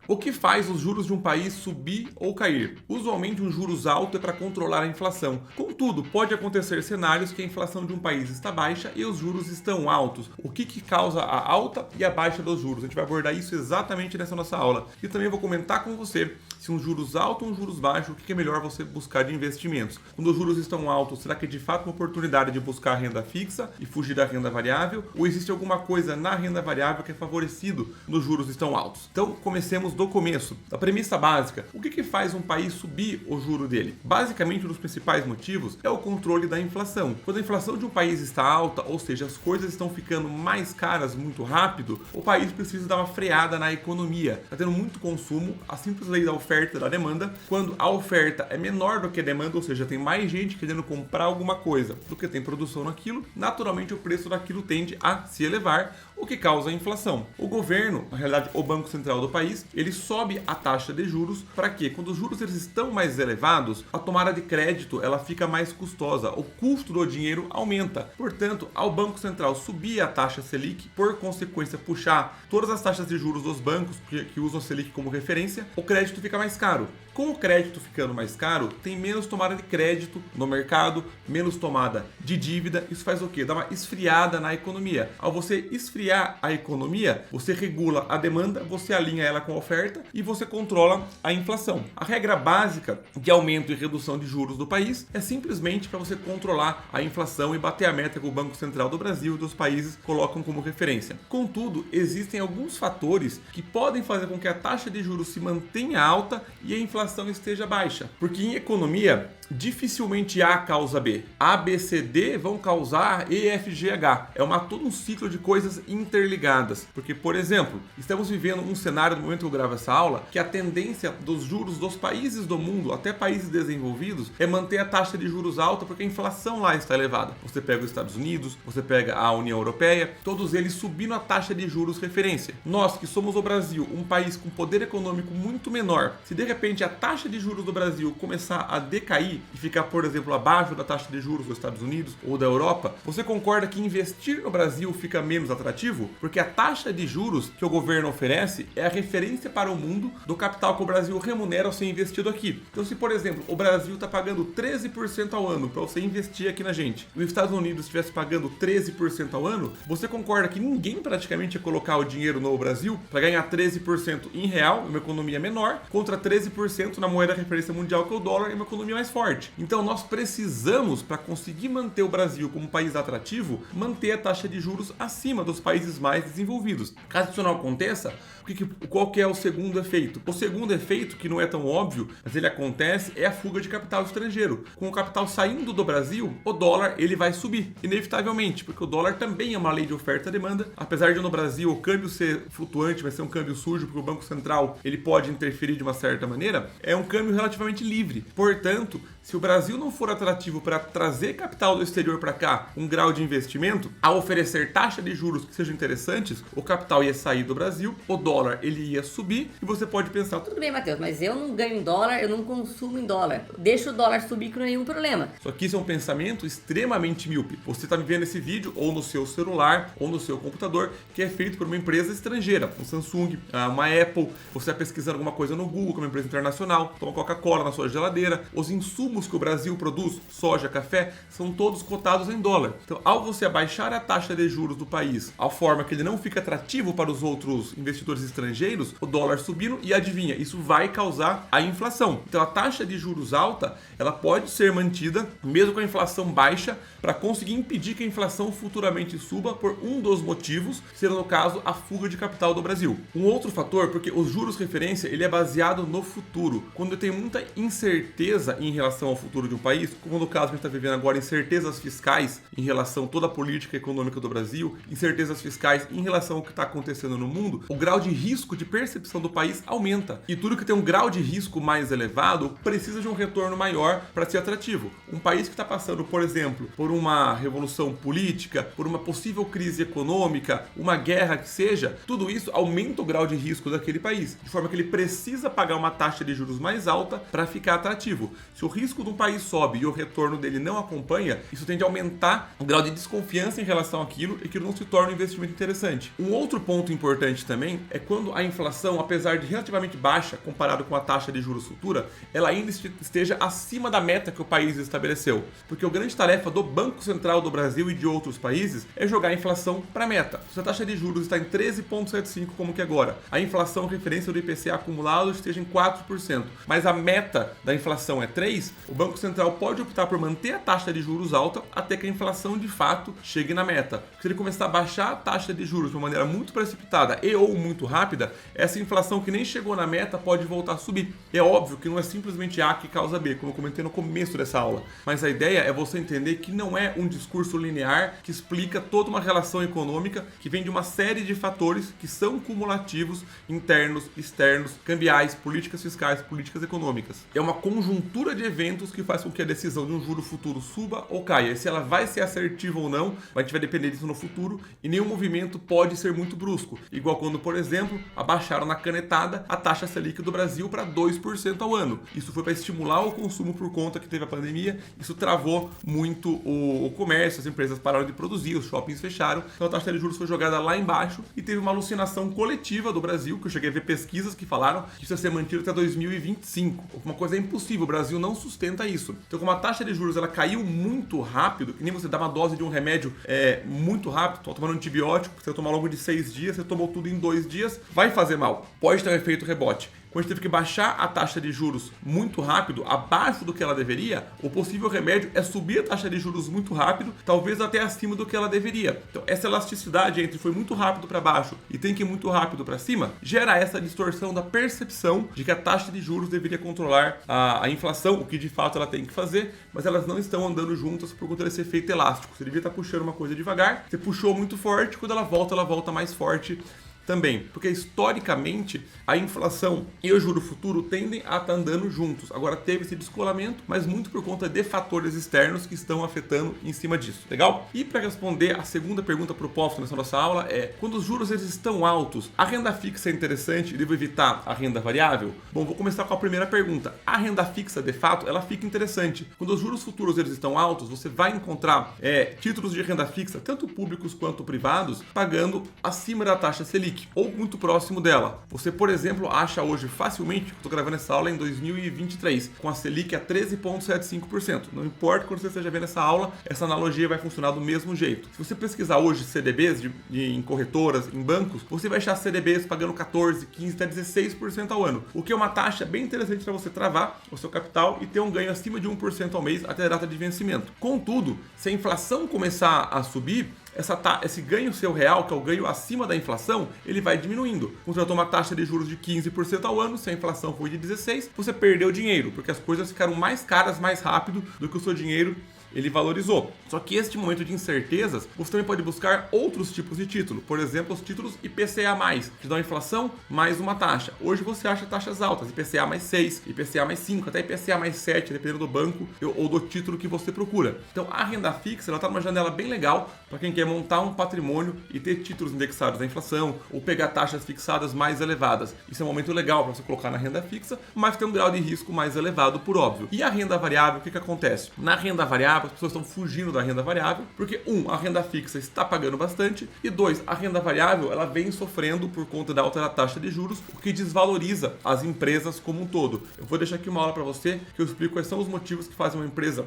O que faz os juros de um país subir ou cair? Usualmente um juros alto é para controlar a inflação. Contudo, pode acontecer cenários que a inflação de um país está baixa e os juros estão altos. O que causa a alta e a baixa dos juros? A gente vai abordar isso exatamente nessa nossa aula. E também vou comentar com você se um juros alto ou um juros baixo, o que é melhor você buscar de investimentos. Quando os juros estão altos, será que é de fato uma oportunidade de buscar renda fixa e fugir da renda variável? Ou existe alguma coisa na renda variável que é favorecido quando os juros estão altos? Então, comecemos do começo. Da premissa básica, o que faz um país subir o juro dele? Basicamente, um dos principais motivos é o controle da inflação. Quando a inflação de um país está alta, ou seja, as coisas estão ficando mais caras muito rápido, o país precisa dar uma freada na economia. Está tendo muito consumo, a simples lei da oferta e da demanda. Quando a oferta é menor do que a demanda, ou seja, tem mais gente querendo comprar alguma coisa do que tem produção naquilo, naturalmente o preço daquilo tende a se elevar, o que causa a inflação. O governo, na realidade o Banco Central do país, ele sobe a taxa de juros para quê? Quando os juros eles estão mais elevados, a tomada de crédito ela fica mais custosa, o custo do dinheiro aumenta. Portanto, ao Banco Central subir a taxa Selic, por consequência puxar todas as taxas de juros dos bancos que usam a Selic como referência, o crédito fica mais caro. Com o crédito ficando mais caro, tem menos tomada de crédito no mercado, menos tomada de dívida. Isso faz o quê? Dá uma esfriada na economia. Ao você esfriar a economia, você regula a demanda, você alinha ela com a oferta e você controla a inflação. A regra básica de aumento e redução de juros do país é simplesmente para você controlar a inflação e bater a meta que o Banco Central do Brasil e dos países colocam como referência. Contudo, existem alguns fatores que podem fazer com que a taxa de juros se mantenha alta e a inflação esteja baixa. Porque em economia, dificilmente A causa B. A, B, C, D vão causar E, F, G, H. É todo um ciclo de coisas interligadas. Porque, por exemplo, estamos vivendo um cenário no momento que eu gravo essa aula, que a tendência dos juros dos países do mundo, até países desenvolvidos, é manter a taxa de juros alta porque a inflação lá está elevada. Você pega os Estados Unidos, você pega a União Europeia, todos eles subindo a taxa de juros referência. Nós, que somos o Brasil, um país com poder econômico muito menor, se de repente a taxa de juros do Brasil começar a decair e ficar, por exemplo, abaixo da taxa de juros dos Estados Unidos ou da Europa, você concorda que investir no Brasil fica menos atrativo? Porque a taxa de juros que o governo oferece é a referência para o mundo do capital que o Brasil remunera ao ser investido aqui. Então, se, por exemplo, o Brasil está pagando 13% ao ano para você investir aqui na gente, e os Estados Unidos estivesse pagando 13% ao ano, você concorda que ninguém praticamente ia colocar o dinheiro no Brasil para ganhar 13% em real, uma economia menor, contra 13% na moeda referência mundial que é o dólar, e uma economia mais forte. Então nós precisamos, para conseguir manter o Brasil como um país atrativo, manter a taxa de juros acima dos países mais desenvolvidos. Caso isso não aconteça, qual que é o segundo efeito? O segundo efeito, que não é tão óbvio, mas ele acontece, é a fuga de capital estrangeiro. Com o capital saindo do Brasil, o dólar ele vai subir, inevitavelmente, porque o dólar também é uma lei de oferta e demanda. Apesar de no Brasil o câmbio ser flutuante, vai ser um câmbio sujo, porque o Banco Central ele pode interferir de uma certa maneira, é um câmbio relativamente livre. Portanto, se o Brasil não for atrativo para trazer capital do exterior para cá, um grau de investimento, ao oferecer taxa de juros que sejam interessantes, o capital ia sair do Brasil, o dólar ele ia subir e você pode pensar... Tudo bem, Matheus, mas eu não ganho em dólar, eu não consumo em dólar. Deixa o dólar subir que não é nenhum problema. Só que isso é um pensamento extremamente míope. Você está vendo esse vídeo ou no seu celular ou no seu computador, que é feito por uma empresa estrangeira, um Samsung, uma Apple, você está pesquisando alguma coisa no Google, que é uma empresa internacional, toma Coca-Cola na sua geladeira, os insumos que o Brasil produz, soja, café, são todos cotados em dólar. Então, ao você abaixar a taxa de juros do país, a forma que ele não fica atrativo para os outros investidores estrangeiros, o dólar subindo e adivinha, isso vai causar a inflação. Então, a taxa de juros alta, ela pode ser mantida mesmo com a inflação baixa para conseguir impedir que a inflação futuramente suba por um dos motivos, sendo no caso a fuga de capital do Brasil. Um outro fator, porque os juros referência, ele é baseado no futuro. Quando tem muita incerteza em relação ao futuro de um país, como no caso que a gente está vivendo agora, incertezas fiscais em relação a toda a política econômica do Brasil, incertezas fiscais em relação ao que está acontecendo no mundo, o grau de risco de percepção do país aumenta. E tudo que tem um grau de risco mais elevado precisa de um retorno maior para ser atrativo. Um país que está passando, por exemplo, por uma revolução política, por uma possível crise econômica, uma guerra que seja, tudo isso aumenta o grau de risco daquele país, de forma que ele precisa pagar uma taxa de juros mais alta para ficar atrativo. Se o risco risco de um país sobe e o retorno dele não acompanha, isso tende a aumentar o grau de desconfiança em relação àquilo e aquilo não se torna um investimento interessante. Um outro ponto importante também é quando a inflação, apesar de relativamente baixa comparado com a taxa de juros futura, ela ainda esteja acima da meta que o país estabeleceu. Porque a grande tarefa do Banco Central do Brasil e de outros países é jogar a inflação para a meta. Se a taxa de juros está em 13,75 como que agora, a inflação referência do IPCA acumulado esteja em 4%, mas a meta da inflação é 3%, o Banco Central pode optar por manter a taxa de juros alta até que a inflação de fato chegue na meta. Se ele começar a baixar a taxa de juros de uma maneira muito precipitada e ou muito rápida, essa inflação que nem chegou na meta pode voltar a subir. É óbvio que não é simplesmente A que causa B, como eu comentei no começo dessa aula, mas a ideia é você entender que não é um discurso linear que explica toda uma relação econômica que vem de uma série de fatores que são cumulativos, internos, externos, cambiais, políticas fiscais, políticas econômicas. É uma conjuntura de eventos que faz com que a decisão de um juro futuro suba ou caia. E se ela vai ser assertiva ou não, a gente vai depender disso no futuro e nenhum movimento pode ser muito brusco. Igual quando, por exemplo, abaixaram na canetada a taxa Selic do Brasil para 2% ao ano. Isso foi para estimular o consumo por conta que teve a pandemia, isso travou muito o comércio, as empresas pararam de produzir, os shoppings fecharam, então a taxa de juros foi jogada lá embaixo e teve uma alucinação coletiva do Brasil, que eu cheguei a ver pesquisas que falaram que isso ia ser mantido até 2025. Uma coisa impossível, o Brasil não sustenta isso. Então, como a taxa de juros ela caiu muito rápido, que nem você dá uma dose de um remédio muito rápido, tô tomando um antibiótico, você tomar ao longo de 6 dias, você tomou tudo em 2 dias, vai fazer mal. Pode ter um efeito rebote. Quando a gente teve que baixar a taxa de juros muito rápido, abaixo do que ela deveria, o possível remédio é subir a taxa de juros muito rápido, talvez até acima do que ela deveria. Então, essa elasticidade entre foi muito rápido para baixo e tem que ir muito rápido para cima, gera essa distorção da percepção de que a taxa de juros deveria controlar a inflação, o que de fato ela tem que fazer, mas elas não estão andando juntas por conta desse efeito elástico. Você devia estar puxando uma coisa devagar, você puxou muito forte, quando ela volta mais forte também, porque historicamente a inflação e o juro futuro tendem a estar andando juntos. Agora teve esse descolamento, mas muito por conta de fatores externos que estão afetando em cima disso, legal? E para responder a segunda pergunta proposta nessa nossa aula é: quando os juros eles estão altos, a renda fixa é interessante e devo evitar a renda variável? Bom, vou começar com a primeira pergunta. A renda fixa, de fato, ela fica interessante. Quando os juros futuros eles estão altos, você vai encontrar títulos de renda fixa, tanto públicos quanto privados, pagando acima da taxa Selic ou muito próximo dela. Você, por exemplo, acha hoje facilmente, estou gravando essa aula em 2023, com a Selic a 13,75%. Não importa quando você esteja vendo essa aula, essa analogia vai funcionar do mesmo jeito. Se você pesquisar hoje CDBs em corretoras, em bancos, você vai achar CDBs pagando 14, 15, até 16% ao ano, o que é uma taxa bem interessante para você travar o seu capital e ter um ganho acima de 1% ao mês até a data de vencimento. Contudo, se a inflação começar a subir, esse ganho seu real, que é o ganho acima da inflação, ele vai diminuindo. Quando você toma uma taxa de juros de 15% ao ano, se a inflação foi de 16%, você perdeu dinheiro, porque as coisas ficaram mais caras mais rápido do que o seu dinheiro ele valorizou. Só que este momento de incertezas, você também pode buscar outros tipos de título. Por exemplo, os títulos IPCA+, que dão inflação mais uma taxa. Hoje você acha taxas altas, IPCA mais 6, IPCA mais 5, até IPCA mais 7, dependendo do banco ou do título que você procura. Então a renda fixa está numa janela bem legal para quem quer montar um patrimônio e ter títulos indexados à inflação ou pegar taxas fixadas mais elevadas. Isso é um momento legal para você colocar na renda fixa, mas tem um grau de risco mais elevado, por óbvio. E a renda variável, o que acontece? Na renda variável, as pessoas estão fugindo da renda variável, porque a renda fixa está pagando bastante, e 2, a renda variável ela vem sofrendo por conta da alta da taxa de juros, o que desvaloriza as empresas como um todo. Eu vou deixar aqui uma aula para você que eu explico quais são os motivos que fazem uma empresa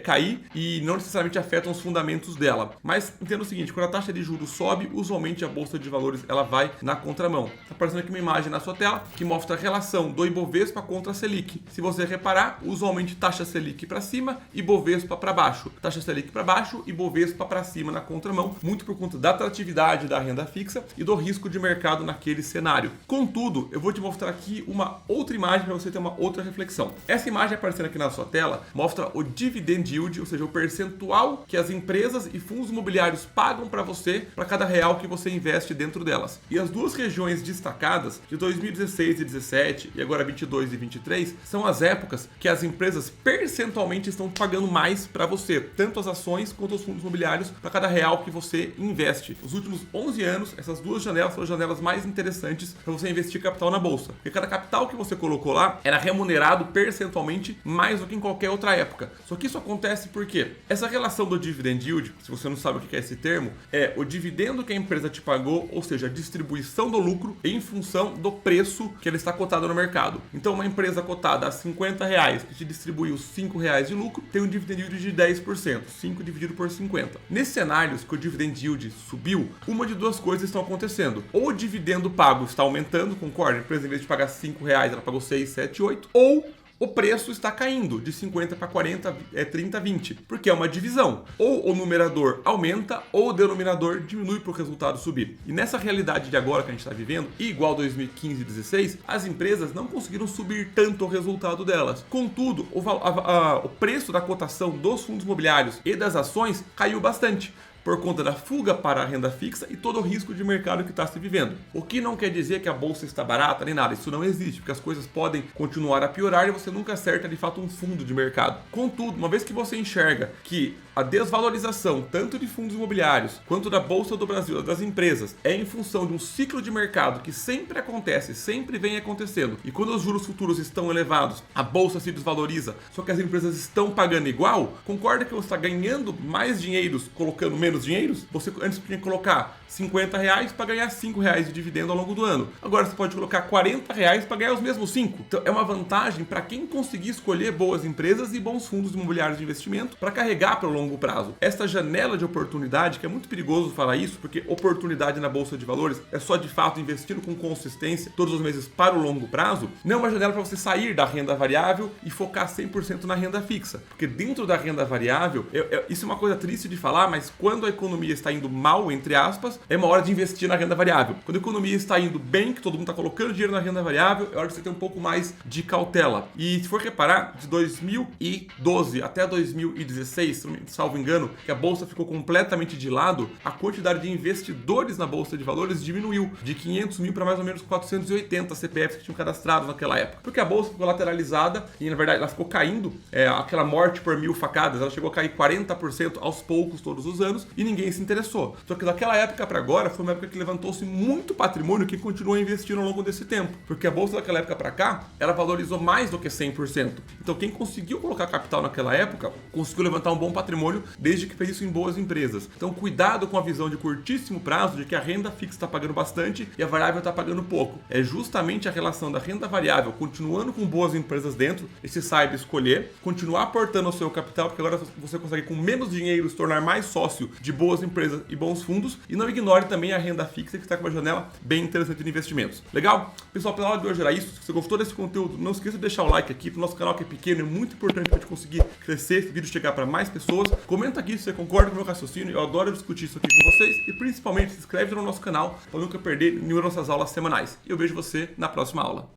cair e não necessariamente afetam os fundamentos dela. Mas entenda o seguinte, quando a taxa de juros sobe, usualmente a bolsa de valores ela vai na contramão. Está aparecendo aqui uma imagem na sua tela que mostra a relação do Ibovespa contra a Selic. Se você reparar, usualmente taxa Selic para cima e Ibovespa para baixo. Taxa Selic para baixo e Bovespa para cima na contramão, muito por conta da atratividade da renda fixa e do risco de mercado naquele cenário. Contudo, eu vou te mostrar aqui uma outra imagem para você ter uma outra reflexão. Essa imagem aparecendo aqui na sua tela mostra o dividend yield, ou seja, o percentual que as empresas e fundos imobiliários pagam para você para cada real que você investe dentro delas. E as duas regiões destacadas de 2016 e 17 e agora 22 e 23 são as épocas que as empresas percentualmente estão pagando mais para você, tanto as ações quanto os fundos imobiliários, para cada real que você investe. Nos últimos 11 anos, essas duas janelas são as janelas mais interessantes para você investir capital na bolsa. Porque cada capital que você colocou lá era remunerado percentualmente mais do que em qualquer outra época. Só que isso acontece porque essa relação do dividend yield, se você não sabe o que é esse termo, é o dividendo que a empresa te pagou, ou seja, a distribuição do lucro em função do preço que ele está cotado no mercado. Então, uma empresa cotada a R$50 que te distribuiu R$5 de lucro, tem um dividend yield de 10%, 5 dividido por 50. Nesses cenários que o dividend yield subiu, uma de duas coisas estão acontecendo. Ou o dividendo pago está aumentando, concorda? A empresa, em vez de pagar R$5, ela pagou 6, 7, 8, ou o preço está caindo de 50 para 40, 30, 20, porque é uma divisão. Ou o numerador aumenta ou o denominador diminui para o resultado subir. E nessa realidade de agora que a gente está vivendo, igual 2015 e 2016, as empresas não conseguiram subir tanto o resultado delas. Contudo, o preço da cotação dos fundos imobiliários e das ações caiu bastante, por conta da fuga para a renda fixa e todo o risco de mercado que está se vivendo. O que não quer dizer que a bolsa está barata nem nada, isso não existe, porque as coisas podem continuar a piorar e você nunca acerta de fato um fundo de mercado. Contudo, uma vez que você enxerga que a desvalorização tanto de fundos imobiliários quanto da Bolsa do Brasil, das empresas, é em função de um ciclo de mercado que sempre acontece, sempre vem acontecendo, e quando os juros futuros estão elevados, a bolsa se desvaloriza, só que as empresas estão pagando igual, concorda que você está ganhando mais dinheiros colocando menos dinheiros? Você antes tinha que colocar R$50 para ganhar R$5 de dividendo ao longo do ano. Agora você pode colocar R$40 para ganhar os mesmos 5. Então é uma vantagem para quem conseguir escolher boas empresas e bons fundos imobiliários de investimento para carregar para o longo prazo. Esta janela de oportunidade, que é muito perigoso falar isso, porque oportunidade na bolsa de valores é só de fato investindo com consistência todos os meses para o longo prazo, não é uma janela para você sair da renda variável e focar 100% na renda fixa. Porque dentro da renda variável, isso é uma coisa triste de falar, mas quando a economia está indo mal, entre aspas, é uma hora de investir na renda variável. Quando a economia está indo bem, que todo mundo está colocando dinheiro na renda variável, é hora de você ter um pouco mais de cautela. E se for reparar, de 2012 até 2016, salvo engano, que a bolsa ficou completamente de lado, a quantidade de investidores na bolsa de valores diminuiu de 500 mil para mais ou menos 480 CPFs que tinham cadastrado naquela época. Porque a bolsa ficou lateralizada e, na verdade, ela ficou caindo, aquela morte por 1000 facadas, ela chegou a cair 40% aos poucos todos os anos e ninguém se interessou. Só que daquela época para agora foi uma época que levantou-se muito patrimônio que continuou investindo ao longo desse tempo. Porque a bolsa daquela época para cá, ela valorizou mais do que 100%. Então quem conseguiu colocar capital naquela época, conseguiu levantar um bom patrimônio desde que fez isso em boas empresas. Então cuidado com a visão de curtíssimo prazo de que a renda fixa está pagando bastante e a variável está pagando pouco. É justamente a relação da renda variável continuando com boas empresas dentro, e se saiba escolher, continuar aportando o seu capital, porque agora você consegue com menos dinheiro se tornar mais sócio de boas empresas e bons fundos, e não ignore também a renda fixa que está com uma janela bem interessante de investimentos. Legal? Pessoal, pela aula de hoje era isso. Se você gostou desse conteúdo, não esqueça de deixar o like aqui pro nosso canal que é pequeno, é muito importante para a gente conseguir crescer, esse vídeo chegar para mais pessoas. Comenta aqui se você concorda com o meu raciocínio, eu adoro discutir isso aqui com vocês, e principalmente se inscreve no nosso canal para nunca perder nenhuma das nossas aulas semanais. E eu vejo você na próxima aula.